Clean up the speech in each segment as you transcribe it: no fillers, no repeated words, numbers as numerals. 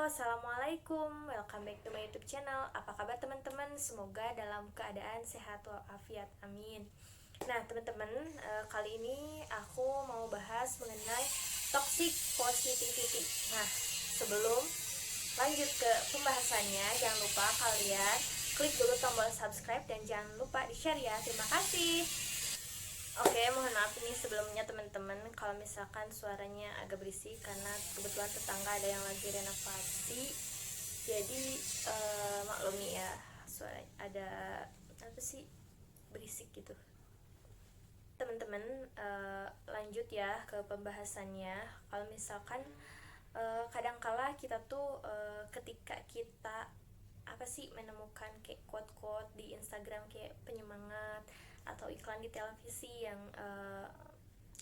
Assalamualaikum, welcome back to my YouTube channel. Apa kabar teman-teman? Semoga dalam keadaan sehat walafiat, amin. Nah teman-teman, kali ini aku mau bahas mengenai toxic positivity. Nah, sebelum lanjut ke pembahasannya, jangan lupa kalian klik dulu tombol subscribe dan jangan lupa di-share ya. Terima kasih. Oke, mohon maaf ini sebelumnya teman-teman kalau misalkan suaranya agak berisik karena kebetulan tetangga ada yang lagi renovasi. Jadi maklumi ya, suara ada apa sih berisik gitu. Teman-teman, lanjut ya ke pembahasannya. Kalau misalkan kadangkala kita tuh ketika kita apa sih menemukan kayak quote-quote di Instagram kayak penyemangat atau iklan di televisi yang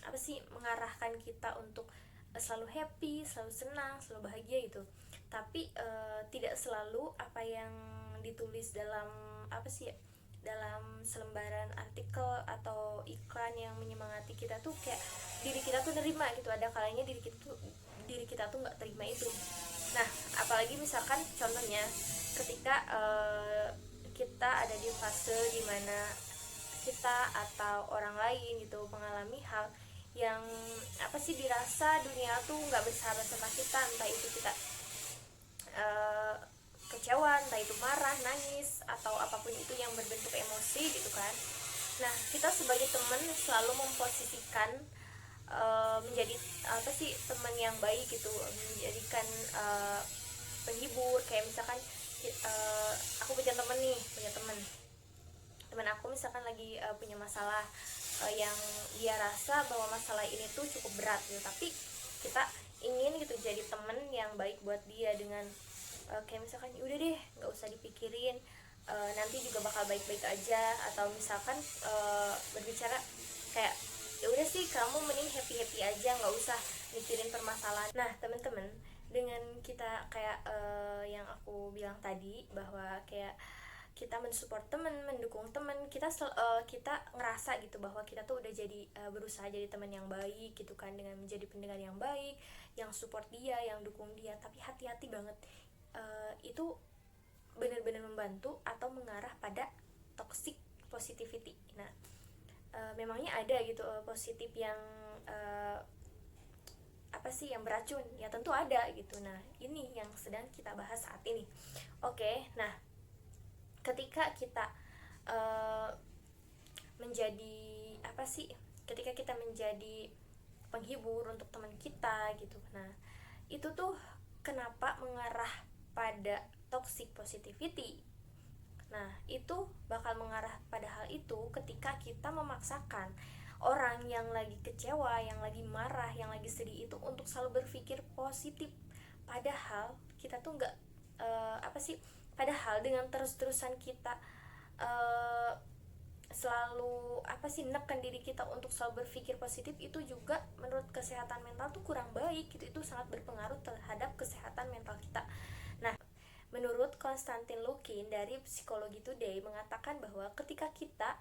apa sih mengarahkan kita untuk selalu happy, selalu senang, selalu bahagia gitu. Tapi tidak selalu apa yang ditulis dalam apa sih dalam selembaran artikel atau iklan yang menyemangati kita tuh kayak diri kita tuh nerima gitu. Ada kalanya diri kita tuh nggak terima itu. Nah, apalagi misalkan contohnya ketika kita ada di fase dimana kita atau orang lain gitu mengalami hal yang apa sih dirasa dunia tuh nggak bersahabat sama kita, entah itu kita kecewa, entah itu marah, nangis atau apapun itu yang berbentuk emosi gitu kan. Nah, kita sebagai teman selalu memposisikan menjadi apa sih teman yang baik gitu, menjadikan penghibur. Kayak misalkan aku punya teman aku misalkan lagi punya masalah yang dia rasa bahwa masalah ini tuh cukup berat gitu, tapi kita ingin gitu jadi teman yang baik buat dia dengan kayak misalkan udah deh nggak usah dipikirin, nanti juga bakal baik-baik aja. Atau misalkan berbicara kayak ya udah sih kamu mending happy aja, nggak usah mikirin permasalahan. Nah teman-teman, dengan kita kayak yang aku bilang tadi bahwa kayak kita mensupport teman, mendukung teman, kita ngerasa gitu bahwa kita tuh udah jadi berusaha jadi teman yang baik gitu kan, dengan menjadi pendengar yang baik, yang support dia, yang dukung dia. Tapi hati-hati banget, itu benar-benar membantu atau mengarah pada toxic positivity. Nah, memangnya ada gitu positif yang apa sih yang beracun? Ya tentu ada gitu. Nah, ini yang sedang kita bahas saat ini. Oke, nah ketika kita menjadi apa sih ketika kita menjadi penghibur untuk teman kita gitu, nah itu tuh kenapa mengarah pada toxic positivity. Nah itu bakal mengarah pada hal itu ketika kita memaksakan orang yang lagi kecewa, yang lagi marah, yang lagi sedih itu untuk selalu berpikir positif, padahal kita tuh nggak apa sih padahal dengan terus-terusan kita selalu apa sih neken diri kita untuk selalu berpikir positif, itu juga menurut kesehatan mental tuh kurang baik gitu. Itu sangat berpengaruh terhadap kesehatan mental kita. Nah, menurut Konstantin Lukin dari Psikologi Today mengatakan bahwa ketika kita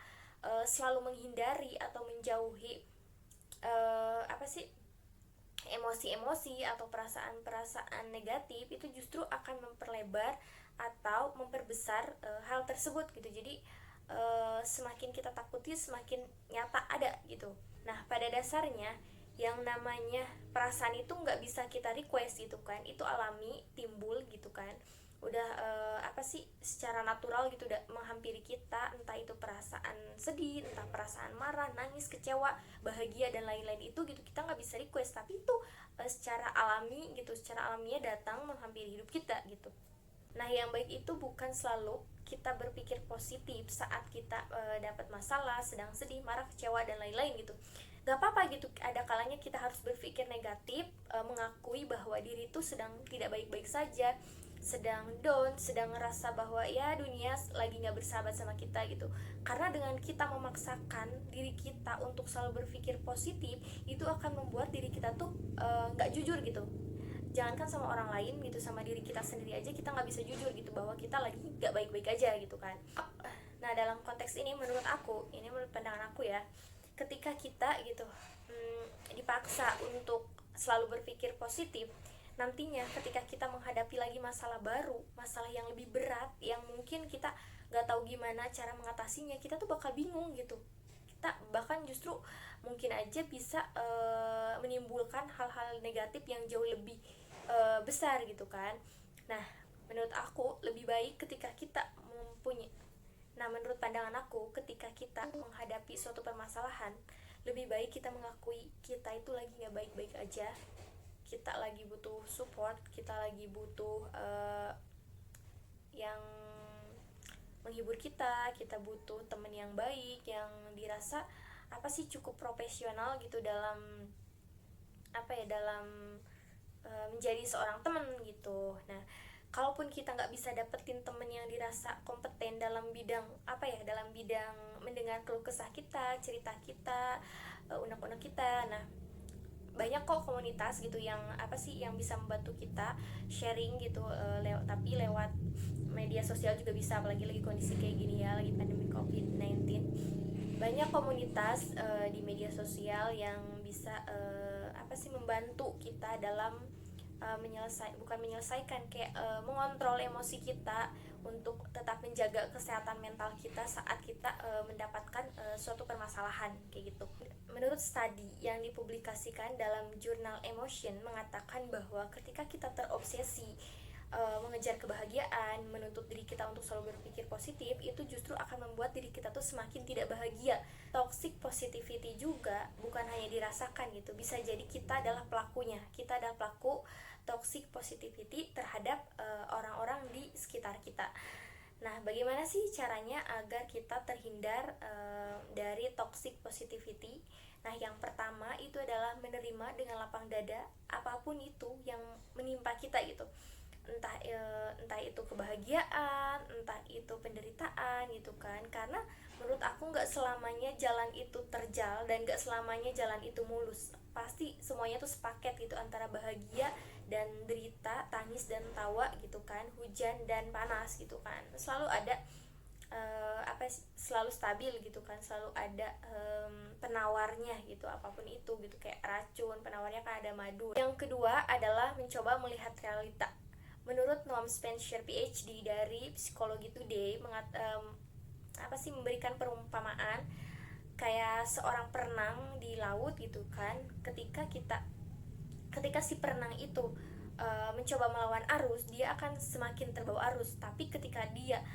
selalu menghindari atau menjauhi apa sih emosi-emosi atau perasaan-perasaan negatif, itu justru akan memperlebar atau memperbesar hal tersebut gitu. Jadi semakin kita takuti semakin nyata ada gitu. Nah pada dasarnya yang namanya perasaan itu nggak bisa kita request gitu kan, itu alami timbul gitu kan, udah apa sih secara natural gitu udah menghampiri kita, entah itu perasaan sedih, entah perasaan marah, nangis, kecewa, bahagia dan lain-lain itu gitu kita nggak bisa request, tapi itu secara alami gitu, secara alamiah datang menghampiri hidup kita gitu. Nah yang baik itu bukan selalu kita berpikir positif saat kita dapat masalah, sedang sedih, marah, kecewa dan lain-lain gitu. Gak apa-apa gitu, ada kalanya kita harus berpikir negatif, mengakui bahwa diri itu sedang tidak baik-baik saja, sedang down, sedang ngerasa bahwa ya dunia lagi gak bersahabat sama kita gitu. Karena dengan kita memaksakan diri kita untuk selalu berpikir positif, itu akan membuat diri kita tuh gak jujur gitu. Jangankan sama orang lain gitu, sama diri kita sendiri aja kita nggak bisa jujur gitu bahwa kita lagi nggak baik-baik aja gitu kan. Nah dalam konteks ini menurut pandangan aku ya, ketika kita gitu dipaksa untuk selalu berpikir positif, nantinya ketika kita menghadapi lagi masalah baru, masalah yang lebih berat, yang mungkin kita nggak tahu gimana cara mengatasinya, kita tuh bakal bingung gitu. Kita bahkan justru mungkin aja bisa menimbulkan hal-hal negatif yang jauh lebih besar gitu kan. Nah, menurut aku lebih baik ketika kita mempunyai menurut pandangan aku, ketika kita menghadapi suatu permasalahan, lebih baik kita mengakui kita itu lagi nggak baik-baik aja, kita lagi butuh support, kita lagi butuh yang menghibur kita butuh teman yang baik, yang dirasa cukup profesional gitu dalam dalam menjadi seorang teman gitu. Nah, kalaupun kita nggak bisa dapetin temen yang dirasa kompeten dalam bidang dalam bidang mendengar keluh kesah kita, cerita kita, unek-unek kita, nah banyak kok komunitas gitu yang yang bisa membantu kita sharing gitu, tapi lewat media sosial juga bisa, apalagi lagi kondisi kayak gini ya, lagi pandemi COVID-19. Banyak komunitas di media sosial yang bisa membantu kita dalam menyelesaikan kayak mengontrol emosi kita untuk tetap menjaga kesehatan mental kita saat kita mendapatkan suatu permasalahan kayak gitu. Menurut studi yang dipublikasikan dalam jurnal Emotion mengatakan bahwa ketika kita terobsesi mengejar kebahagiaan, menuntut diri kita untuk selalu berpikir positif, itu justru akan membuat diri kita tuh semakin tidak bahagia. Toxic positivity juga bukan hanya dirasakan gitu, bisa jadi kita adalah pelakunya, kita adalah pelaku toxic positivity terhadap orang-orang di sekitar kita. Nah, bagaimana sih caranya agar kita terhindar dari toxic positivity? Nah, yang pertama itu adalah menerima dengan lapang dada apapun itu yang menimpa kita gitu. Entah itu kebahagiaan, entah itu penderitaan gitu kan. Karena menurut aku nggak selamanya jalan itu terjal dan nggak selamanya jalan itu mulus. Pasti semuanya tuh sepaket gitu, antara bahagia dan derita, tangis dan tawa gitu kan, hujan dan panas gitu kan. Selalu ada selalu stabil gitu kan, selalu ada penawarnya gitu, apapun itu gitu, kayak racun, penawarnya kan ada madu. Yang kedua adalah mencoba melihat realita. Menurut Noam Spencer PhD dari Psikologi Today memberikan perumpamaan kayak seorang perenang di laut gitu kan. Ketika si perenang itu mencoba melawan arus, dia akan semakin terbawa arus. Tapi ketika dia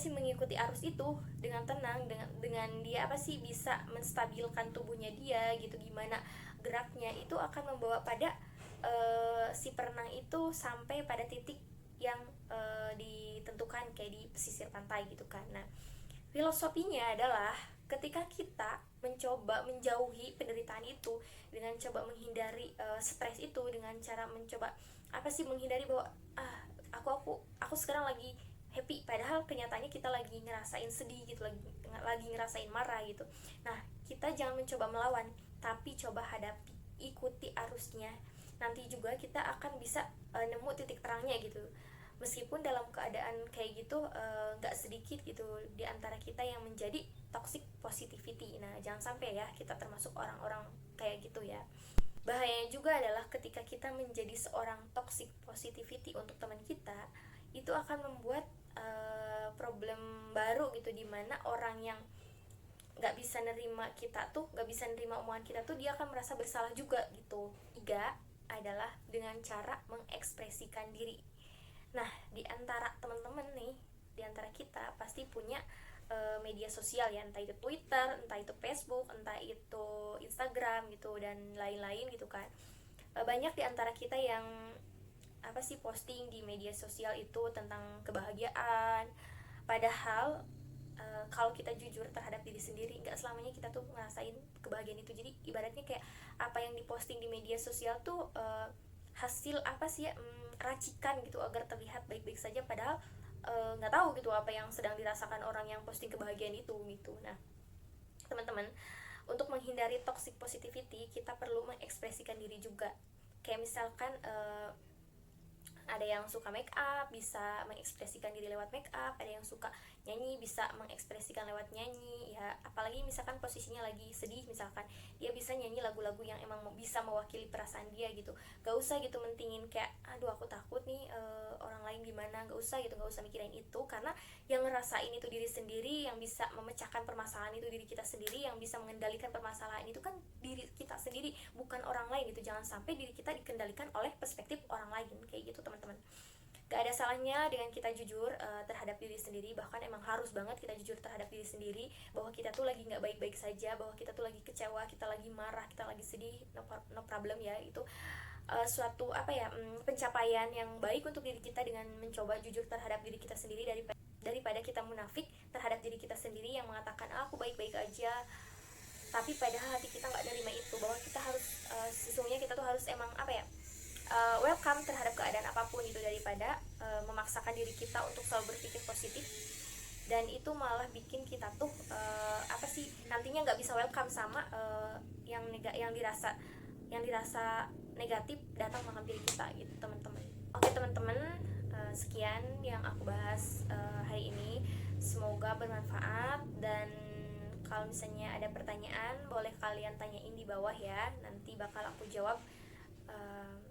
mengikuti arus itu dengan tenang, dengan dia bisa menstabilkan tubuhnya dia gitu, gimana geraknya, itu akan membawa pada si perenang itu sampai pada titik yang ditentukan kayak di pesisir pantai gitu kan. Nah, filosofinya adalah ketika kita mencoba menjauhi penderitaan itu dengan coba menghindari stres itu, dengan cara mencoba menghindari bahwa aku sekarang lagi happy, padahal kenyataannya kita lagi ngerasain sedih gitu, lagi ngerasain marah gitu. Nah, kita jangan mencoba melawan, tapi coba hadapi, ikuti arusnya. Nanti juga kita akan bisa nemu titik terangnya gitu. Meskipun dalam keadaan kayak gitu gak sedikit gitu di antara kita yang menjadi toxic positivity. Nah, jangan sampai ya kita termasuk orang-orang kayak gitu ya. Bahayanya juga adalah ketika kita menjadi seorang toxic positivity untuk teman kita, itu akan membuat problem baru gitu, dimana orang yang nggak bisa nerima omongan kita tuh, dia akan merasa bersalah juga gitu. Tiga adalah dengan cara mengekspresikan diri. Nah, di antara teman-teman nih, di antara kita pasti punya media sosial ya, entah itu Twitter, entah itu Facebook, entah itu Instagram gitu, dan lain-lain gitu kan. Banyak di antara kita yang posting di media sosial itu tentang kebahagiaan, padahal kalau kita jujur terhadap diri sendiri, nggak selamanya kita tuh ngerasain kebahagiaan itu. Jadi ibaratnya kayak apa yang diposting di media sosial tuh hasil racikan gitu agar terlihat baik-baik saja, padahal nggak tahu gitu apa yang sedang dirasakan orang yang posting kebahagiaan itu gitu. Nah, teman-teman, untuk menghindari toxic positivity, kita perlu mengekspresikan diri juga. Kayak misalkan ada yang suka make up bisa mengekspresikan diri lewat make up, ada yang suka nyanyi bisa mengekspresikan lewat nyanyi ya. Apalagi misalkan posisinya lagi sedih, misalkan dia bisa nyanyi lagu-lagu yang emang bisa mewakili perasaan dia gitu. Gak usah gitu mentingin kayak aduh aku takut nih orang lain gimana, gak usah gitu, gak usah mikirin itu, karena yang ngerasain itu diri sendiri, yang bisa memecahkan permasalahan itu diri kita sendiri, yang bisa mengendalikan permasalahan itu kan diri kita sendiri, bukan orang lain gitu. Jangan sampai diri kita dikendalikan oleh perspektif orang lain kayak gitu teman-teman. Gak ada salahnya dengan kita jujur terhadap diri sendiri, bahkan emang harus banget kita jujur terhadap diri sendiri bahwa kita tuh lagi nggak baik-baik saja, bahwa kita tuh lagi kecewa, kita lagi marah, kita lagi sedih, no problem ya. Itu suatu pencapaian yang baik untuk diri kita dengan mencoba jujur terhadap diri kita sendiri, daripada kita munafik terhadap diri kita sendiri yang mengatakan aku baik-baik aja, tapi padahal hati kita nggak nerima itu, bahwa kita harus sesungguhnya kita tuh harus emang welcome terhadap keadaan apapun itu, daripada memaksakan diri kita untuk selalu berpikir positif, dan itu malah bikin kita tuh nantinya nggak bisa welcome sama yang dirasa negatif datang menghampiri kita gitu teman-teman. Oke teman-teman, sekian yang aku bahas hari ini, semoga bermanfaat, dan kalau misalnya ada pertanyaan boleh kalian tanyain di bawah ya, nanti bakal aku jawab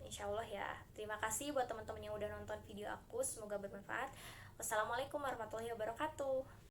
insya Allah ya. Terima kasih buat teman-teman yang udah nonton video aku, semoga bermanfaat. Wassalamualaikum warahmatullahi wabarakatuh.